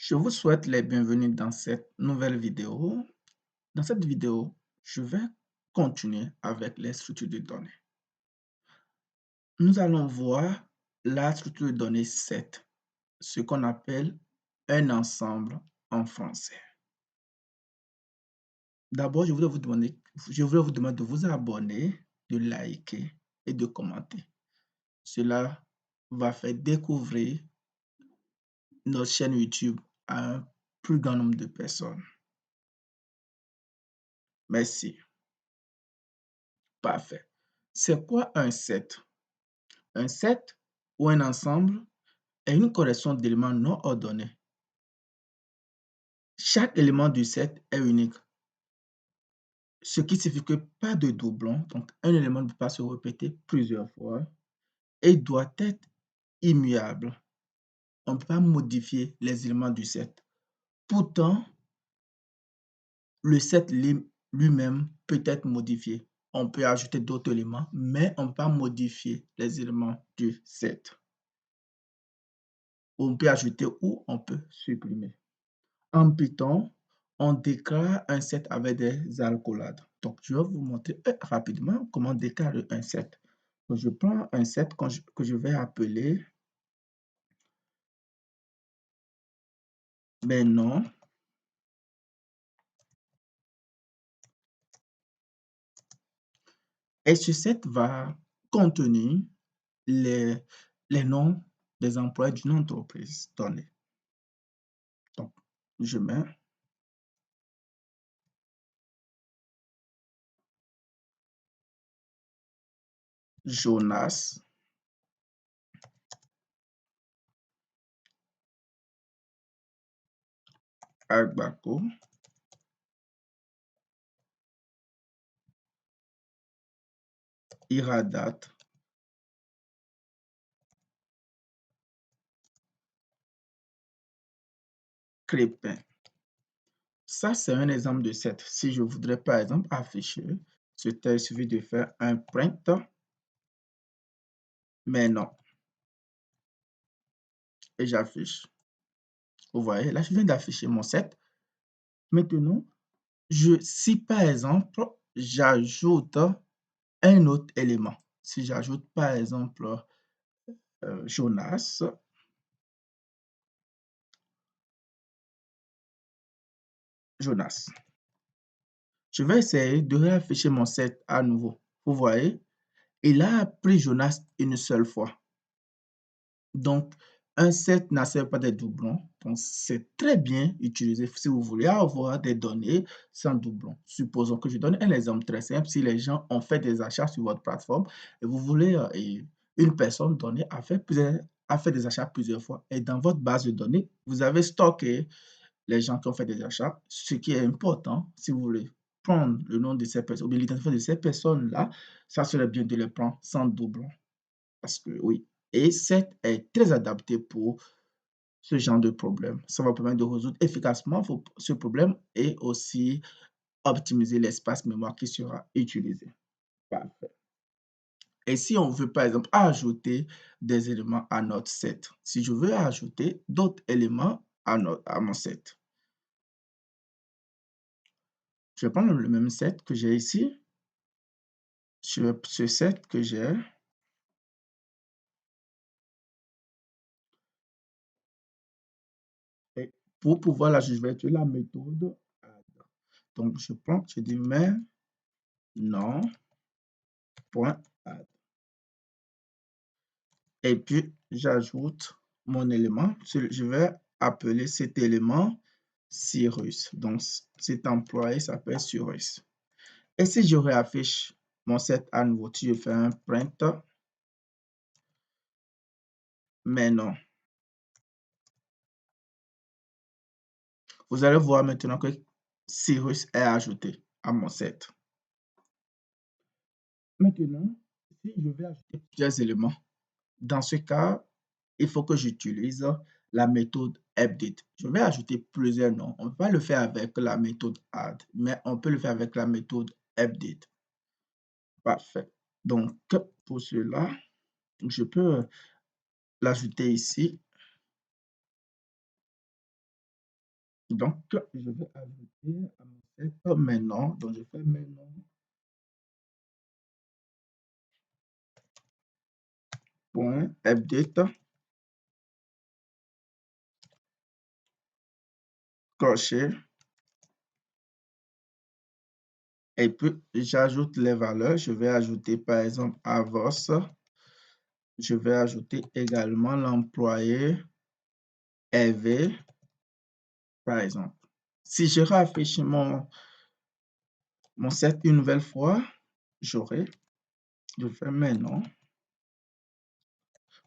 Je vous souhaite les bienvenus dans cette nouvelle vidéo. Dans cette vidéo, je vais continuer avec les structures de données. Nous allons voir la structure de données 7, ce qu'on appelle un ensemble en français. D'abord, je voudrais vous demander de vous abonner, de liker et de commenter. Cela va faire découvrir notre chaîne YouTube à un plus grand nombre de personnes. Merci. Parfait. C'est quoi un set? Un set ou un ensemble est une collection d'éléments non ordonnés. Chaque élément du set est unique, ce qui signifie que pas de doublons, donc un élément ne peut pas se répéter plusieurs fois et doit être immuable. On ne peut pas modifier les éléments du set. Pourtant, le set lui-même peut être modifié. On peut ajouter d'autres éléments, mais on ne peut pas modifier les éléments du set. On peut ajouter ou on peut supprimer. En Python, on déclare un set avec des alcoolades. Donc, je vais vous montrer rapidement comment déclarer un set. Donc, je prends un set que je vais appeler nom. Et ce set va contenir les, les noms des employés d'une entreprise donnée. Donc, je mets Jonas, Agbako, Iradat, Crépin. Ça, c'est un exemple de set. Si je voudrais, par exemple, afficher ce texte, il suffit de faire un print, mais non. Et j'affiche. Vous voyez, là, je viens d'afficher mon set. Maintenant, si par exemple, j'ajoute un autre élément, si j'ajoute par exemple Jonas, je vais essayer de réafficher mon set à nouveau. Vous voyez, il a pris Jonas une seule fois. Donc, un set n'accepte pas des doublons. Donc, c'est très bien utilisé si vous voulez avoir des données sans doublons. Supposons que je donne un exemple très simple. Si les gens ont fait des achats sur votre plateforme et vous voulez, une personne donnée a fait des achats plusieurs fois. Et dans votre base de données, vous avez stocké les gens qui ont fait des achats. Ce qui est important, si vous voulez prendre le nom de ces personnes ou l'identifiant de ces personnes-là, ça serait bien de les prendre sans doublons. Parce que oui, et set est très adapté pour ce genre de problème. Ça va permettre de résoudre efficacement ce problème et aussi optimiser l'espace mémoire qui sera utilisé. Parfait. Et si on veut, par exemple, ajouter des éléments à notre set, si je veux ajouter d'autres éléments à mon set, je vais prendre le même set que j'ai ici. Sur ce set que j'ai, et pour pouvoir là, je vais utiliser la méthode add. Donc, je dis mais non point add. Et puis, j'ajoute mon élément. Je vais appeler cet élément Cyrus. Donc, cet employé s'appelle Cyrus. Et si je réaffiche mon set à nouveau, si je fais un print, mais non. Vous allez voir maintenant que Cyrus est ajouté à mon set. Maintenant, si je vais ajouter plusieurs éléments, dans ce cas, il faut que j'utilise la méthode update. Je vais ajouter plusieurs noms. On ne peut pas le faire avec la méthode add, mais on peut le faire avec la méthode update. Parfait. Donc, pour cela, je peux l'ajouter ici. Donc, je vais ajouter à mon set maintenant. Donc, je fais maintenant point update coché et puis j'ajoute les valeurs. Je vais ajouter par exemple Avos. Je vais ajouter également l'employé Hervé, par exemple. Si je rafraîchis mon set une nouvelle fois, je fais maintenant.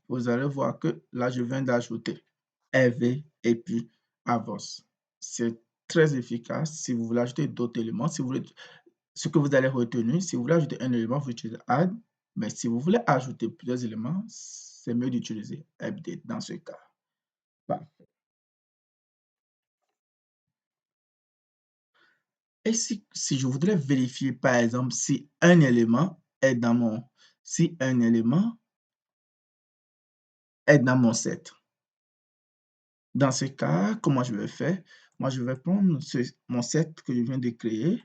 Vous allez voir que là, je viens d'ajouter Hervé et puis Avos. C'est très efficace. Si vous voulez ajouter d'autres éléments, si vous voulez, ce que vous allez retenir, si vous voulez ajouter un élément, vous utilisez add. Mais si vous voulez ajouter plusieurs éléments, c'est mieux d'utiliser update dans ce cas. Parfait. Et si je voudrais vérifier, par exemple, si un élément est dans mon, si un élément est dans mon set. Dans ce cas, comment je vais faire? Moi, je vais prendre mon set que je viens de créer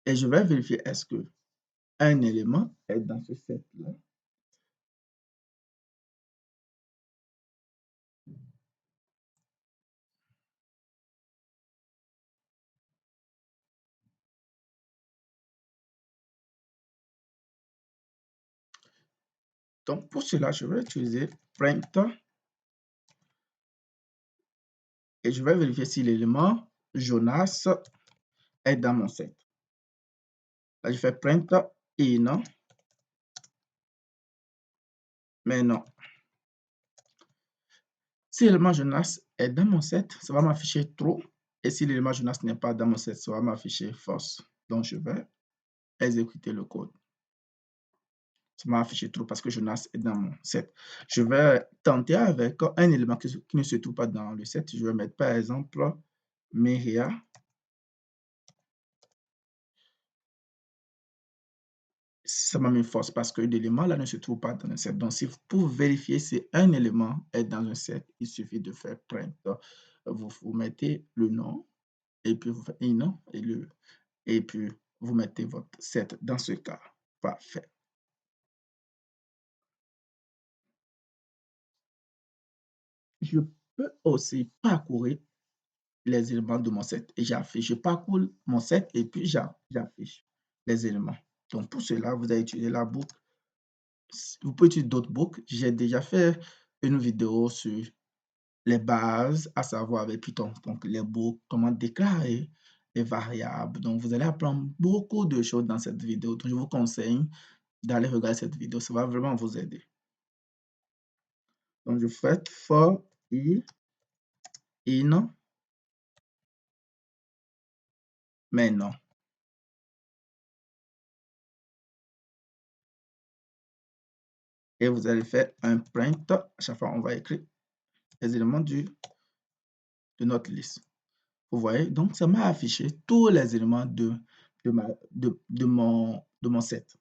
et je vais vérifier est-ce que un élément est dans ce set-là. Donc, pour cela, je vais utiliser print et je vais vérifier si l'élément Jonas est dans mon set. Là, je fais print in, mais non. Si l'élément Jonas est dans mon set, ça va m'afficher true. Et si l'élément Jonas n'est pas dans mon set, ça va m'afficher false. Donc, je vais exécuter le code. Ça m'a affiché true parce que Jonas est dans mon set. Je vais tenter avec un élément qui ne se trouve pas dans le set. Je vais mettre par exemple Meria. Ça m'a mis false parce que l'élément là ne se trouve pas dans le set. Donc, si pour vérifier si un élément est dans un set, il suffit de faire print. Vous mettez le nom et puis vous faites un nom et puis vous mettez votre set dans ce cas. Parfait. Je peux aussi parcourir les éléments de mon set et j'affiche. Je parcours mon set et puis j'affiche les éléments. Donc, pour cela, vous allez utiliser la boucle. Vous pouvez utiliser d'autres boucles. J'ai déjà fait une vidéo sur les bases, à savoir avec Python. Donc, les boucles, comment déclarer les variables. Donc, vous allez apprendre beaucoup de choses dans cette vidéo. Donc, je vous conseille d'aller regarder cette vidéo. Ça va vraiment vous aider. Donc, je fais for i in maintenant. Et vous allez faire un print. À chaque fois, on va écrire les éléments de notre liste. Vous voyez, donc ça m'a affiché tous les éléments de mon set.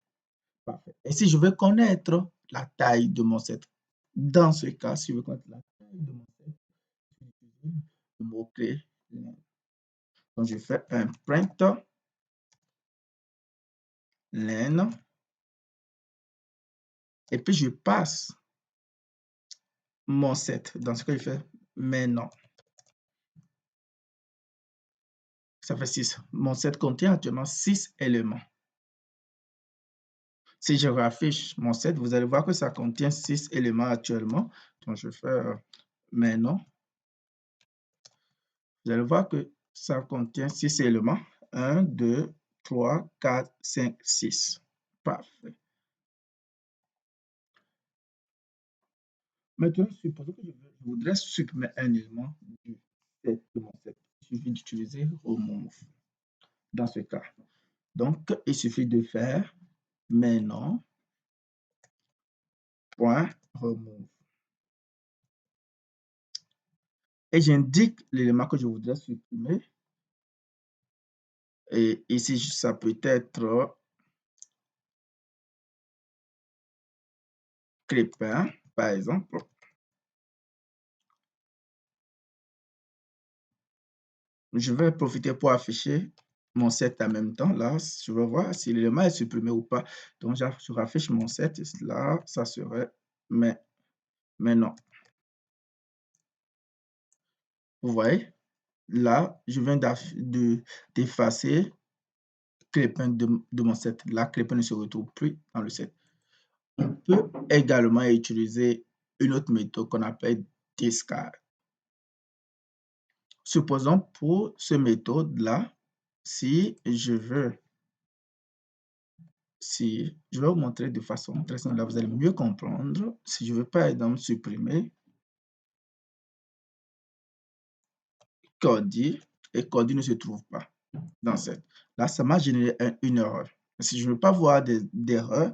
Parfait. Et si je veux connaître la taille de mon set, dans ce cas, si je veux connaître la taille de mon set, j'utilise le mot-clé. Donc, je fais un print len et puis je passe mon set. Dans ce cas, je fais maintenant. Ça fait 6. Mon set contient actuellement 6 éléments. Si je raffiche mon set, vous allez voir que ça contient 6 éléments actuellement. Donc, je fais maintenant. Vous allez voir que ça contient 6 éléments. 1, 2, 3, 4, 5, 6. Parfait. Maintenant, supposons que je voudrais supprimer un élément du set de mon set. Il suffit d'utiliser remove dans ce cas. Donc, il suffit de faire maintenant point remove. Et j'indique l'élément que je voudrais supprimer. Et ici, ça peut être Crépin, par exemple. Je vais profiter pour afficher mon set en même temps. Là, je vais voir si l'élément est supprimé ou pas. Donc, je raffiche mon set. Là, ça serait, mais non. Vous voyez, là, je viens d'effacer Clépin de mon set. Là, Clépin ne se retrouve plus dans le set. On peut également utiliser une autre méthode qu'on appelle discard. Supposons pour ce méthode-là, si je vais vous montrer de façon très simple, là, vous allez mieux comprendre. Si je veux par exemple supprimer Cordy et Cordy ne se trouve pas dans cette. Là, ça m'a généré une erreur. Si je ne veux pas avoir d'erreur,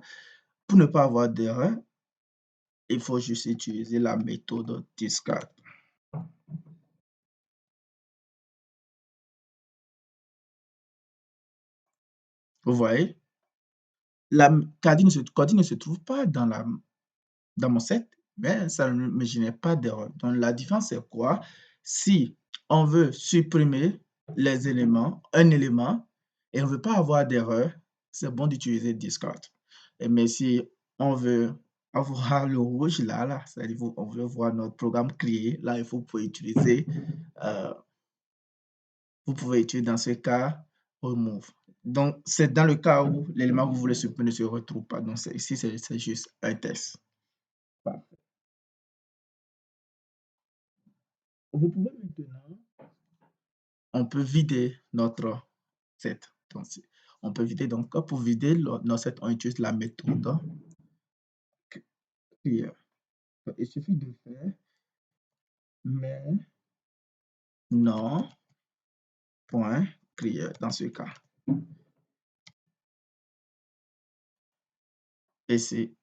pour ne pas avoir d'erreur, il faut juste utiliser la méthode discard. Vous voyez, Cordy ne se trouve pas dans mon set, mais ça ne me génère pas d'erreur. Donc, la différence, c'est quoi? Si on veut supprimer les éléments, un élément, et on ne veut pas avoir d'erreur, c'est bon d'utiliser discard. Mais si on veut avoir le rouge là, c'est-à-dire on veut voir notre programme créé, là, il faut euh, vous pouvez utiliser dans ce cas remove. Donc, c'est dans le cas où l'élément que vous voulez supprimer ne se retrouve pas. Donc, ici, c'est juste un test. Vous pouvez maintenant, on peut vider notre set. Donc, on peut vider, donc pour vider notre set, on utilise la méthode clear. Il suffit de faire mais non point clear dans ce cas. Et c'est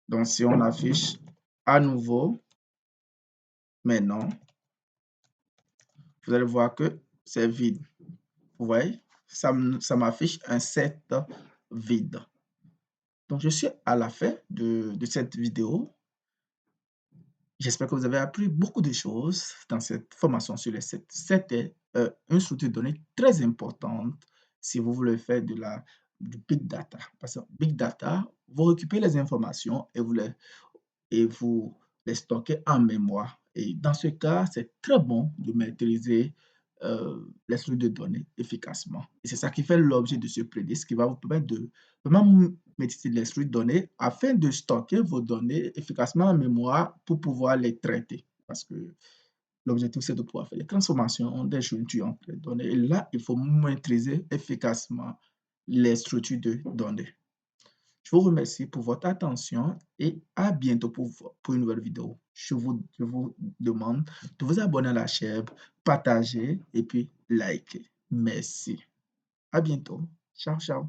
donc si on affiche à nouveau mais non, vous allez voir que c'est vide. Vous voyez, ça m'affiche un set vide. Donc, je suis à la fin de cette vidéo. J'espère que vous avez appris beaucoup de choses dans cette formation sur les sets. C'était une structure de données très importante si vous voulez faire du big data. Parce que big data, vous récupérez les informations et vous les stockez en mémoire. Et dans ce cas, c'est très bon de maîtriser les structures de données efficacement. Et c'est ça qui fait l'objet de ce playlist qui va vous permettre de vraiment maîtriser les structures de données afin de stocker vos données efficacement en mémoire pour pouvoir les traiter. Parce que l'objectif, c'est de pouvoir faire les transformations des jointures entre les données. Et là, il faut maîtriser efficacement les structures de données. Je vous remercie pour votre attention et à bientôt pour une nouvelle vidéo. Je vous demande de vous abonner à la chaîne, partager et puis liker. Merci. À bientôt. Ciao, ciao.